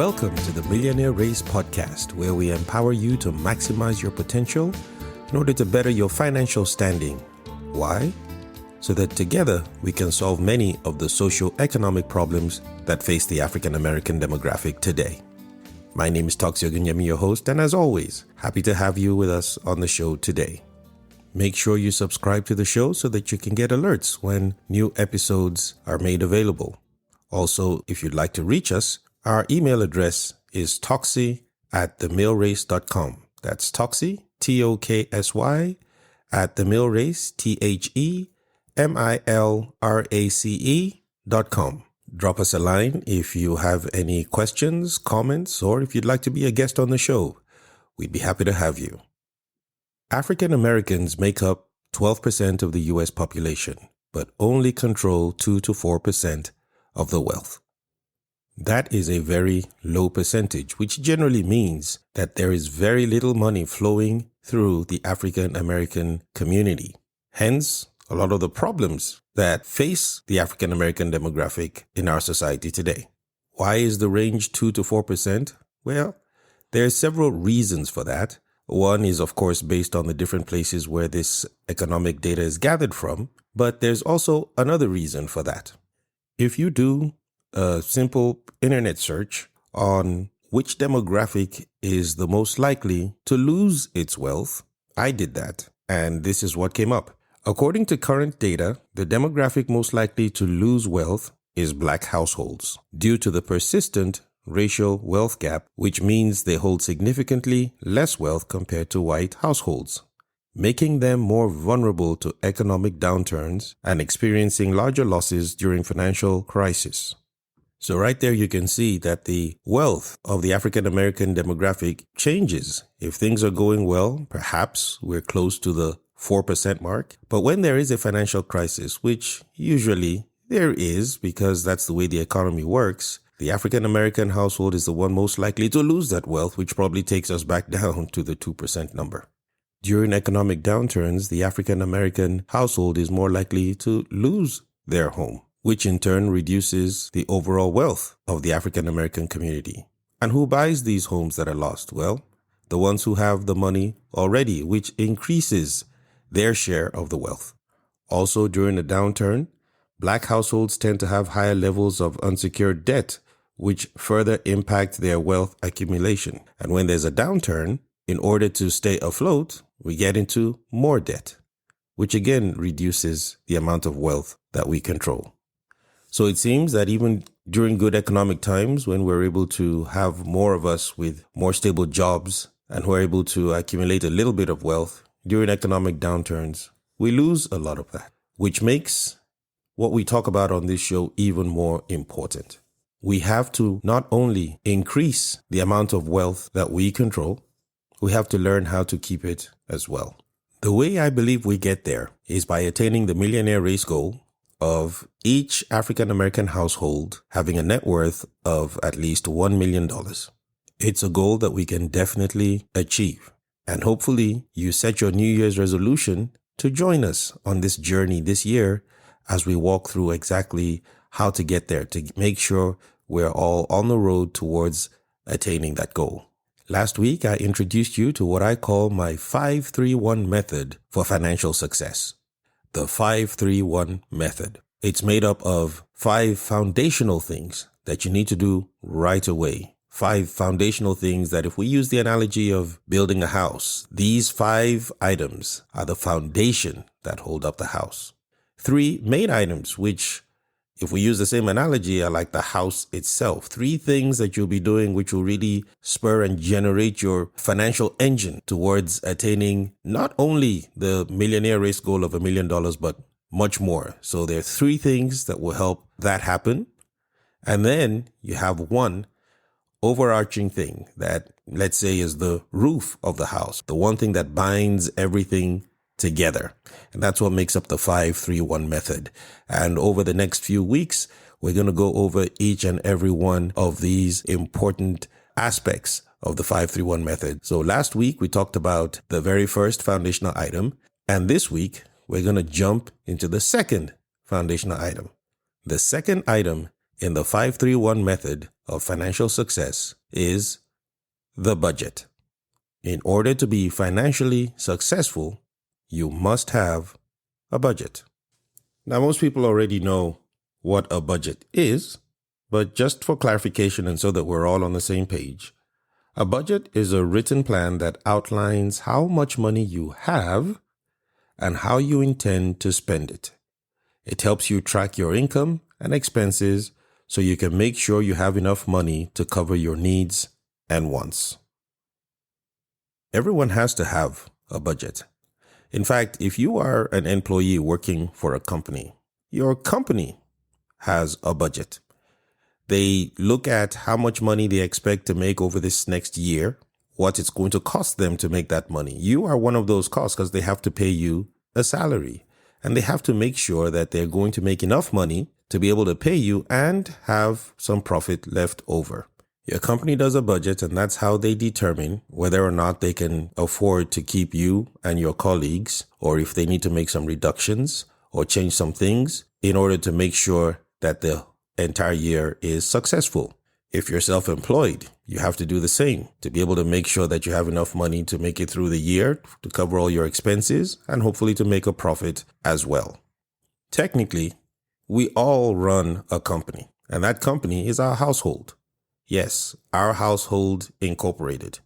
Welcome to the Millionaire Race podcast, where we empower you to maximize your potential in order to better your financial standing. Why? So that together we can solve many of the socio-economic problems that face the African American demographic today. My name is Toxi Ogunyemi, your host, and as always, happy to have you with us on the show today. Make sure you subscribe to the show so that you can get alerts when new episodes are made available. Also, if you'd like to reach us, our email address is toxi@themillrace.com. That's Toxi, Toksy, at themillrace, THEMILRACE.com. Drop us a line if you have any questions, comments, or if you'd like to be a guest on the show. We'd be happy to have you. African Americans make up 12% of the U.S. population, but only control 2 to 4% of the wealth. That is a very low percentage, which generally means that there is very little money flowing through the African American community. Hence, a lot of the problems that face the African American demographic in our society today. Why is the range 2 to 4%? Well, there are several reasons for that. One is, of course, based on the different places where this economic data is gathered from, but there's also another reason for that. If you do a simple internet search on which demographic is the most likely to lose its wealth, I did that, and this is what came up. According to current data, the demographic most likely to lose wealth is Black households due to the persistent racial wealth gap, which means they hold significantly less wealth compared to white households, making them more vulnerable to economic downturns and experiencing larger losses during financial crisis. So right there you can see that the wealth of the African American demographic changes. If things are going well, perhaps we're close to the 4% mark. But when there is a financial crisis, which usually there is because that's the way the economy works, the African American household is the one most likely to lose that wealth, which probably takes us back down to the 2% number. During economic downturns, the African American household is more likely to lose their home, which in turn reduces the overall wealth of the African American community. And who buys these homes that are lost? Well, the ones who have the money already, which increases their share of the wealth. Also, during a downturn, Black households tend to have higher levels of unsecured debt, which further impact their wealth accumulation. And when there's a downturn, in order to stay afloat, we get into more debt, which again reduces the amount of wealth that we control. So it seems that even during good economic times, when we're able to have more of us with more stable jobs and who are able to accumulate a little bit of wealth, during economic downturns, we lose a lot of that, which makes what we talk about on this show even more important. We have to not only increase the amount of wealth that we control, we have to learn how to keep it as well. The way I believe we get there is by attaining the millionaire race goal of each African American household having a net worth of at least $1 million. It's a goal that we can definitely achieve. And hopefully you set your New Year's resolution to join us on this journey this year as we walk through exactly how to get there, to make sure we're all on the road towards attaining that goal. Last week, I introduced you to what I call my 5-3-1 method for financial success. The 5-3-1 method. It's made up of 5 foundational things that you need to do right away. 5 foundational things that, if we use the analogy of building a house, these 5 items are the foundation that hold up the house. 3 main items, which, if we use the same analogy, are like the house itself. 3 things that you'll be doing which will really spur and generate your financial engine towards attaining not only the millionaire race goal of $1 million, but much more. So there are 3 things that will help that happen. And then you have one overarching thing that, let's say, is the roof of the house, the one thing that binds everything together. And that's what makes up the 5-3-1 method. And over the next few weeks, we're going to go over each and every one of these important aspects of the 5-3-1 method. So last week, we talked about the very first foundational item. And this week, we're going to jump into the second foundational item. The second item in the 531 method of financial success is the budget. In order to be financially successful, you must have a budget. Now, most people already know what a budget is, but just for clarification and so that we're all on the same page, a budget is a written plan that outlines how much money you have and how you intend to spend it. It helps you track your income and expenses so you can make sure you have enough money to cover your needs and wants. Everyone has to have a budget. In fact, if you are an employee working for a company, your company has a budget. They look at how much money they expect to make over this next year, what it's going to cost them to make that money. You are one of those costs because they have to pay you a salary, and they have to make sure that they're going to make enough money to be able to pay you and have some profit left over. Your company does a budget, and that's how they determine whether or not they can afford to keep you and your colleagues, or if they need to make some reductions or change some things in order to make sure that the entire year is successful. If you're self-employed, you have to do the same to be able to make sure that you have enough money to make it through the year, to cover all your expenses, and hopefully to make a profit as well. Technically, we all run a company, and that company is our household. Yes, our household incorporated.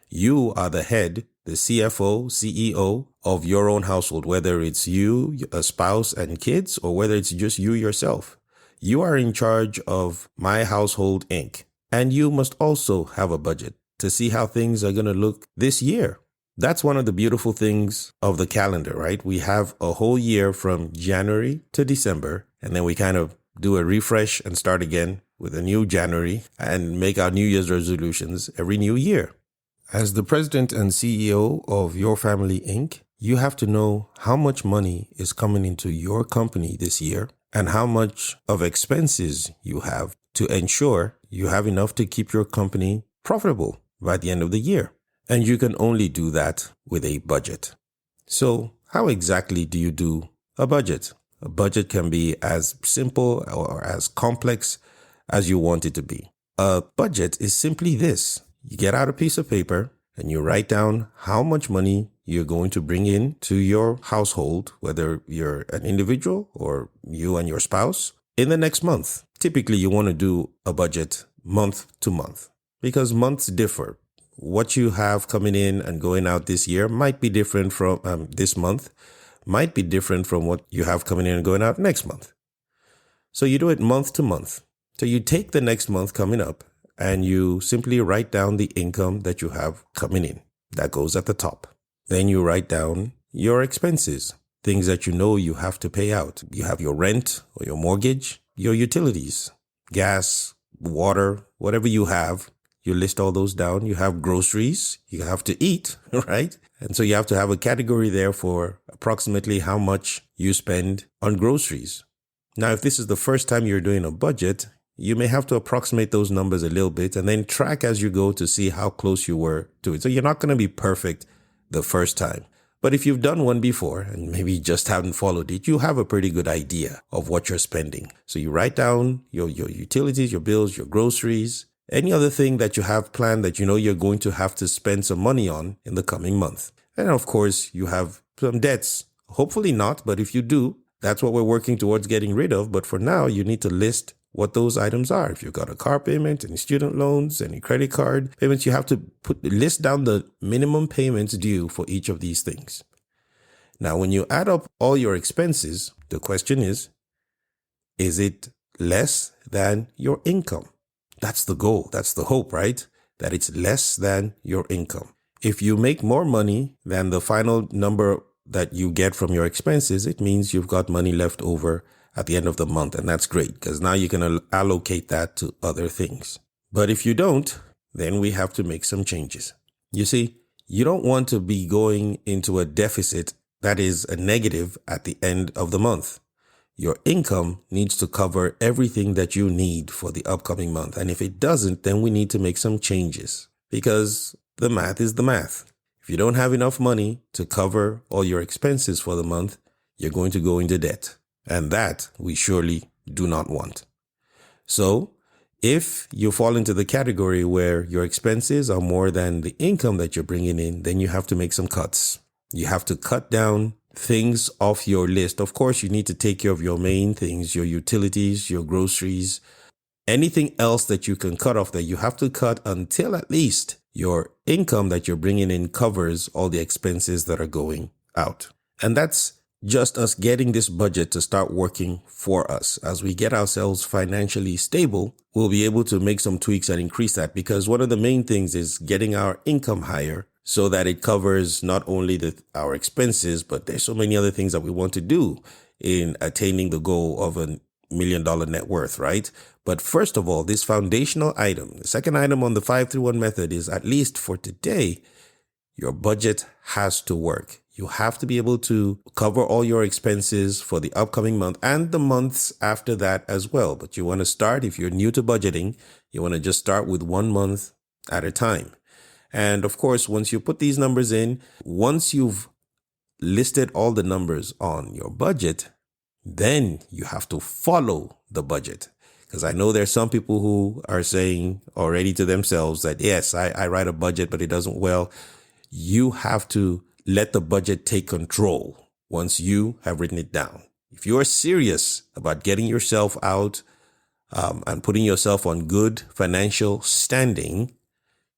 You are the head, the CFO, CEO of your own household, whether it's you, a spouse and kids, or whether it's just you yourself. You are in charge of My Household Inc. And you must also have a budget to see how things are going to look this year. That's one of the beautiful things of the calendar, right? We have a whole year from January to December, and then we kind of do a refresh and start again with a new January and make our New Year's resolutions every new year. As the president and CEO of Your Family Inc., you have to know how much money is coming into your company this year and how much of expenses you have to ensure you have enough to keep your company profitable by the end of the year. And you can only do that with a budget. So how exactly do you do a budget? A budget can be as simple or as complex as you want it to be. A budget is simply this. You get out a piece of paper and you write down how much money you're going to bring in to your household, whether you're an individual or you and your spouse, in the next month. Typically, you want to do a budget month to month because months differ. What you have coming in and going out this year might be different from this month, might be different from what you have coming in and going out next month. So you do it month to month. So you take the next month coming up and you simply write down the income that you have coming in. That goes at the top. Then you write down your expenses, things that you know you have to pay out. You have your rent or your mortgage, your utilities, gas, water, whatever you have. You list all those down. You have groceries. You have to eat, right? And so you have to have a category there for approximately how much you spend on groceries. Now, if this is the first time you're doing a budget, you may have to approximate those numbers a little bit and then track as you go to see how close you were to it. So you're not going to be perfect the first time. But if you've done one before and maybe just haven't followed it, you have a pretty good idea of what you're spending. So you write down your utilities, your bills, your groceries, any other thing that you have planned that you know you're going to have to spend some money on in the coming month. And of course, you have some debts. Hopefully not, but if you do, that's what we're working towards getting rid of. But for now, you need to list what those items are. If you've got a car payment, any student loans, any credit card payments, you have to list down the minimum payments due for each of these things. Now, when you add up all your expenses, the question is it less than your income? That's the goal. That's the hope, right? That it's less than your income. If you make more money than the final number that you get from your expenses, it means you've got money left over at the end of the month. And that's great because now you can allocate that to other things. But if you don't, then we have to make some changes. You see, you don't want to be going into a deficit that is a negative at the end of the month. Your income needs to cover everything that you need for the upcoming month. And if it doesn't, then we need to make some changes because the math is the math. If you don't have enough money to cover all your expenses for the month, you're going to go into debt. And that we surely do not want. So if you fall into the category where your expenses are more than the income that you're bringing in, then you have to make some cuts. You have to cut down things off your list. Of course, you need to take care of your main things, your utilities, your groceries, anything else that you can cut off that you have to cut until at least your income that you're bringing in covers all the expenses that are going out. And that's just us getting this budget to start working for us. As we get ourselves financially stable, we'll be able to make some tweaks and increase that, because one of the main things is getting our income higher so that it covers not only our expenses, but there's so many other things that we want to do in attaining the goal of $1 million net worth, right? But first of all, this foundational item, the second item on the 531 method is, at least for today, your budget has to work. You have to be able to cover all your expenses for the upcoming month and the months after that as well. But you want to start, if you're new to budgeting, you want to just start with 1 month at a time. And of course, once you put these numbers in, once you've listed all the numbers on your budget, then you have to follow the budget. Because I know there's some people who are saying already to themselves that, yes, I write a budget, but it doesn't well. You have to let the budget take control once you have written it down. If you are serious about getting yourself out and putting yourself on good financial standing,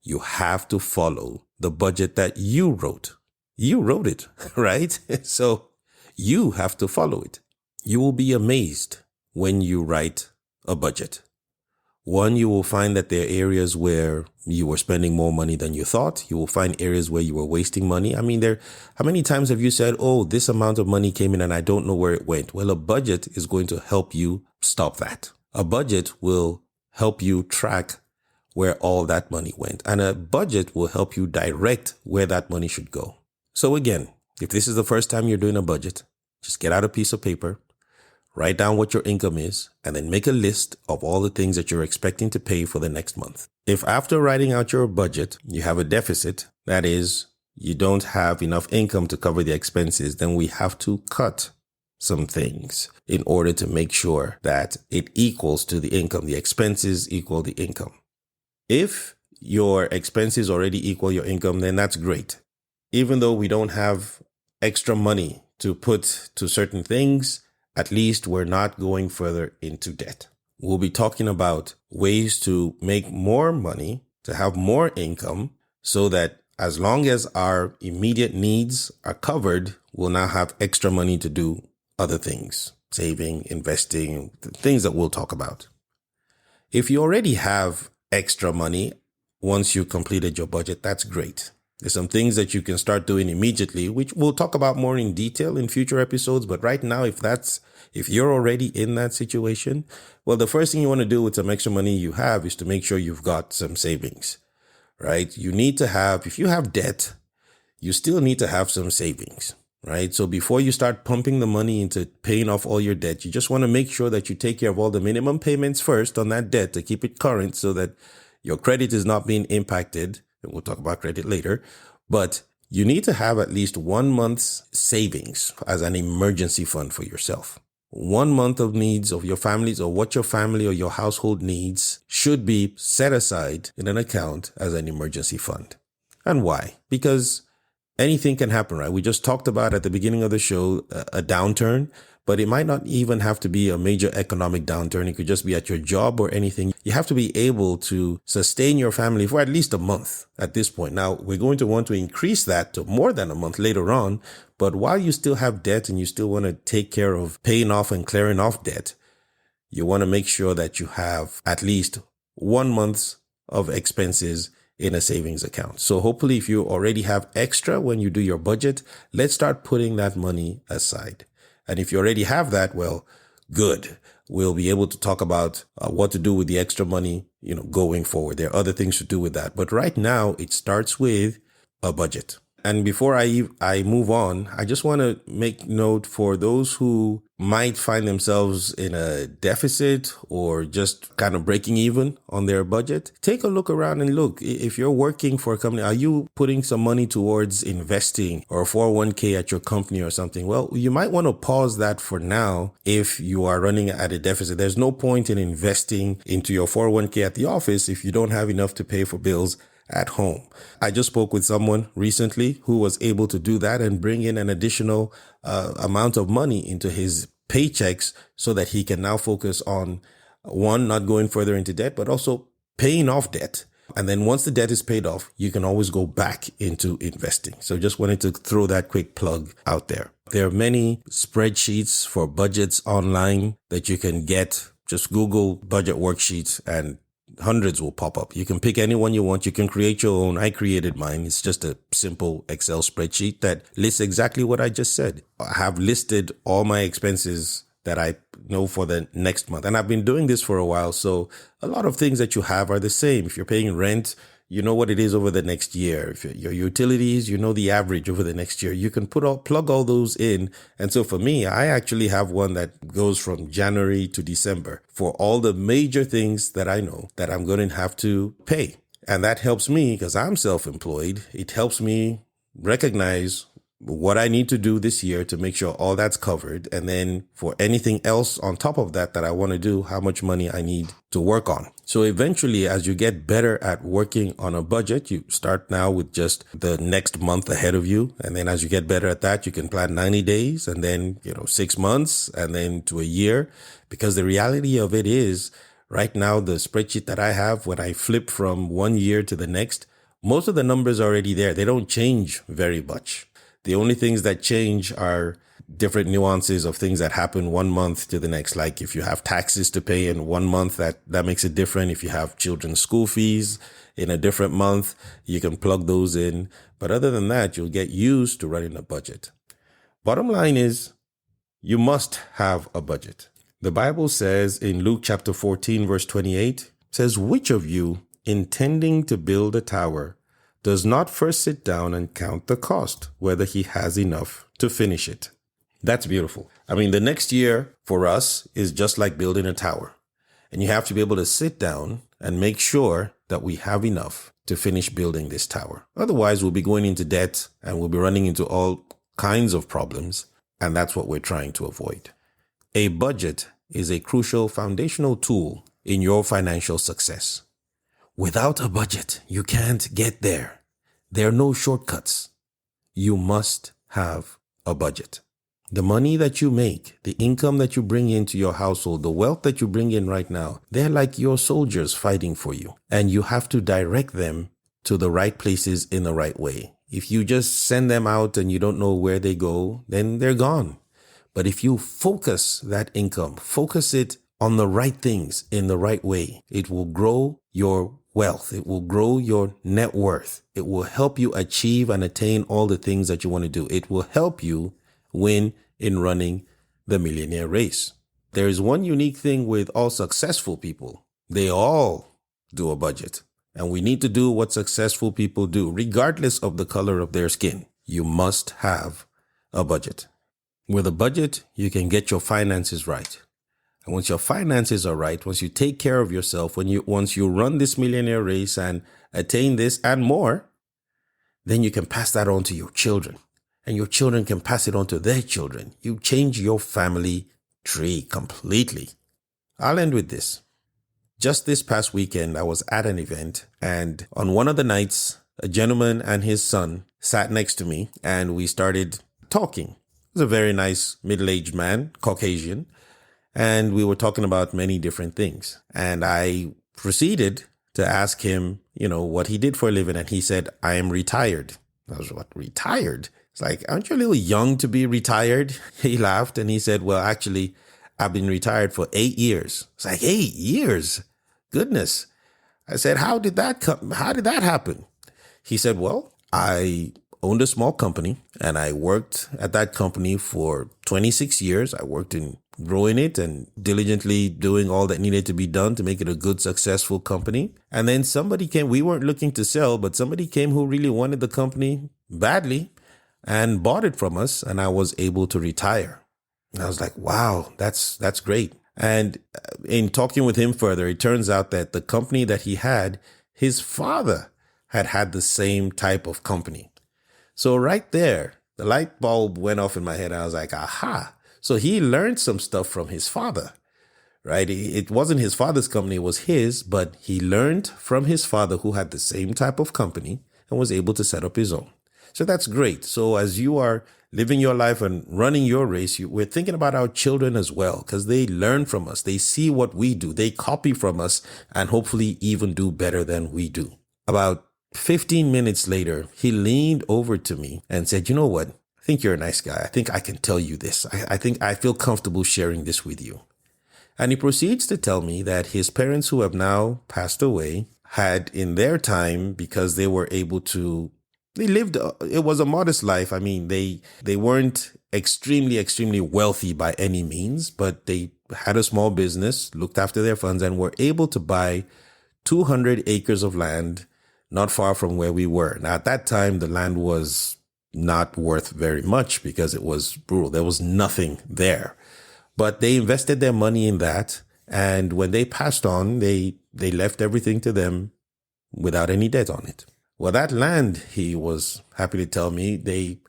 you have to follow the budget that you wrote. You wrote it, right? So you have to follow it. You will be amazed when you write a budget. One, you will find that there are areas where you were spending more money than you thought. You will find areas where you were wasting money. I mean, how many times have you said, oh, this amount of money came in and I don't know where it went? Well, a budget is going to help you stop that. A budget will help you track where all that money went. And a budget will help you direct where that money should go. So again, if this is the first time you're doing a budget, just get out a piece of paper, write down what your income is, and then make a list of all the things that you're expecting to pay for the next month. If after writing out your budget, you have a deficit, that is, you don't have enough income to cover the expenses, then we have to cut some things in order to make sure that it equals to the income. The expenses equal the income. If your expenses already equal your income, then that's great. Even though we don't have extra money to put to certain things, at least we're not going further into debt. We'll be talking about ways to make more money, to have more income, so that as long as our immediate needs are covered, we'll now have extra money to do other things, saving, investing, things that we'll talk about. If you already have extra money, once you completed your budget, that's great. There's some things that you can start doing immediately, which we'll talk about more in detail in future episodes. But right now, if you're already in that situation, well, the first thing you want to do with some extra money you have is to make sure you've got some savings, right? You need to have, if you have debt, you still need to have some savings, right? So before you start pumping the money into paying off all your debt, you just want to make sure that you take care of all the minimum payments first on that debt to keep it current so that your credit is not being impacted. And we'll talk about credit later, but you need to have at least 1 month's savings as an emergency fund for yourself. 1 month of needs of your families, or what your family or your household needs, should be set aside in an account as an emergency fund. And why? Because anything can happen, right? We just talked about at the beginning of the show a downturn, but it might not even have to be a major economic downturn. It could just be at your job or anything. You have to be able to sustain your family for at least a month at this point. Now, we're going to want to increase that to more than a month later on. But while you still have debt and you still want to take care of paying off and clearing off debt, you want to make sure that you have at least 1 month of expenses in a savings account. So hopefully, if you already have extra when you do your budget, let's start putting that money aside. And if you already have that, well, good. We'll be able to talk about what to do with the extra money, going forward. There are other things to do with that. But right now, it starts with a budget. And before I move on, I just want to make note for those who might find themselves in a deficit or just kind of breaking even on their budget. Take a look around and look. If you're working for a company, are you putting some money towards investing or 401k at your company or something? Well, you might want to pause that for now if you are running at a deficit. There's no point in investing into your 401k at the office if you don't have enough to pay for bills at home. I just spoke with someone recently who was able to do that and bring in an additional amount of money into his paychecks so that he can now focus on, one, not going further into debt, but also paying off debt. And then once the debt is paid off, you can always go back into investing. So just wanted to throw that quick plug out there. There are many spreadsheets for budgets online that you can get. Just Google budget worksheets and hundreds will pop up. You can pick any one you want. You can create your own. I created mine. It's just a simple Excel spreadsheet that lists exactly what I just said. I have listed all my expenses that I know for the next month. And I've been doing this for a while. So a lot of things that you have are the same. If you're paying rent, you know what it is over the next year. If your utilities, you know the average over the next year. You can plug all those in. And so for me, I actually have one that goes from January to December for all the major things that I know that I'm going to have to pay. And that helps me because I'm self-employed. It helps me recognize what I need to do this year to make sure all that's covered. And then for anything else on top of that I want to do, how much money I need to work on. So eventually, as you get better at working on a budget, you start now with just the next month ahead of you. And then as you get better at that, you can plan 90 days and then, 6 months and then to a year. Because the reality of it is right now, the spreadsheet that I have, when I flip from one year to the next, most of the numbers are already there. They don't change very much. The only things that change are different nuances of things that happen one month to the next. Like if you have taxes to pay in one month, that makes it different. If you have children's school fees in a different month, you can plug those in. But other than that, you'll get used to running a budget. Bottom line is, you must have a budget. The Bible says in Luke chapter 14, verse 28, says, which of you intending to build a tower does not first sit down and count the cost, whether he has enough to finish it? That's beautiful. I mean, the next year for us is just like building a tower. And you have to be able to sit down and make sure that we have enough to finish building this tower. Otherwise, we'll be going into debt and we'll be running into all kinds of problems. And that's what we're trying to avoid. A budget is a crucial foundational tool in your financial success. Without a budget, you can't get there. There are no shortcuts. You must have a budget. The money that you make, the income that you bring into your household, the wealth that you bring in right now, they're like your soldiers fighting for you. And you have to direct them to the right places in the right way. If you just send them out and you don't know where they go, then they're gone. But if you focus that income, focus it on the right things in the right way, it will grow your wealth. It will grow your net worth. It will help you achieve and attain all the things that you want to do. It will help you win in running the millionaire race. There is one unique thing with all successful people. They all do a budget. And we need to do what successful people do, regardless of the color of their skin. You must have a budget. With a budget, you can get your finances right. And once your finances are right, once you take care of yourself, once you run this millionaire race and attain this and more, then you can pass that on to your children. And your children can pass it on to their children. You change your family tree completely. I'll end with this. Just this past weekend, I was at an event, and on one of the nights, a gentleman and his son sat next to me, and we started talking. He was a very nice middle-aged man, Caucasian, and we were talking about many different things. And I proceeded to ask him, what he did for a living, and he said, I am retired. I was, what, retired? It's like, aren't you a little young to be retired? He laughed and he said, well, actually, I've been retired for 8 years. It's like, 8 years? Goodness. I said, how did that happen? He said, well, I owned a small company and I worked at that company for 26 years. I worked in growing it and diligently doing all that needed to be done to make it a good, successful company. And then somebody came, we weren't looking to sell, but somebody came who really wanted the company badly and bought it from us, and I was able to retire. And I was like, wow, that's great. And in talking with him further, it turns out that the company that he had, his father had the same type of company. So right there, the light bulb went off in my head. I was like, aha. So he learned some stuff from his father, right? It wasn't his father's company, it was his, but he learned from his father who had the same type of company and was able to set up his own. So that's great. So as you are living your life and running your race, we're thinking about our children as well, because they learn from us. They see what we do. They copy from us and hopefully even do better than we do. About 15 minutes later, he leaned over to me and said, you know what? I think you're a nice guy. I think I can tell you this. I think I feel comfortable sharing this with you. And he proceeds to tell me that his parents, who have now passed away, had in their time, because they were able to, they lived, it was a modest life. I mean, they weren't extremely wealthy by any means, but they had a small business, looked after their funds, and were able to buy 200 acres of land not far from where we were. Now, at that time, the land was not worth very much because it was rural. There was nothing there. But they invested their money in that. And when they passed on, they left everything to them without any debt on it. Well, that land, he was happy to tell me, they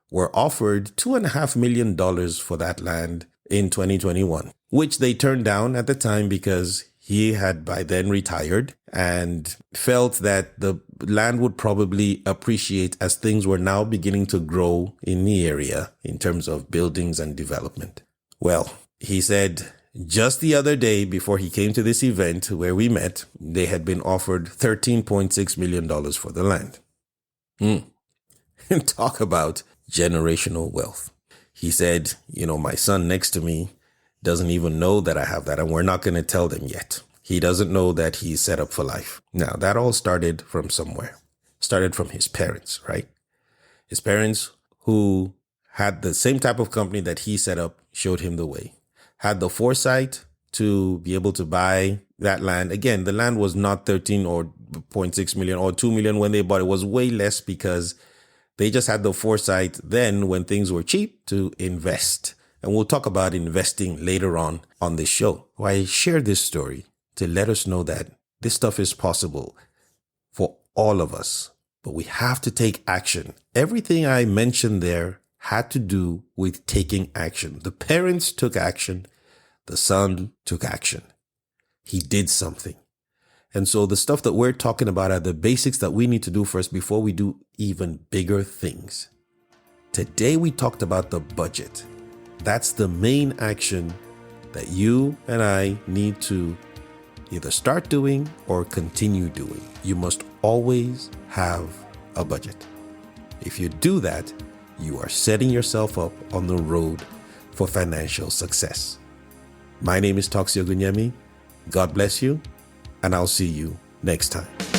were offered $2.5 million for that land in 2021, which they turned down at the time because he had by then retired and felt that the land would probably appreciate as things were now beginning to grow in the area in terms of buildings and development. Well, he said just the other day before he came to this event where we met, they had been offered $13.6 million for the land. And talk about generational wealth. He said, you know, my son next to me doesn't even know that I have that, and we're not going to tell them yet. He doesn't know that he's set up for life. Now, that all started from somewhere. Started from his parents, right? His parents, who had the same type of company that he set up, showed him the way. Had the foresight to be able to buy that land. Again, the land was not 13 or 0.6 million or 2 million when they bought it. It was way less because they just had the foresight then when things were cheap to invest. And we'll talk about investing later on this show. I share this story to let us know that this stuff is possible for all of us, but we have to take action. Everything I mentioned there had to do with taking action. The parents took action. The son took action. He did something. And so the stuff that we're talking about are the basics that we need to do first before we do even bigger things. Today we talked about the budget. That's the main action that you and I need to either start doing or continue doing. You must always have a budget. If you do that, you are setting yourself up on the road for financial success. My name is Toxio Gunyemi. God bless you, and I'll see you next time.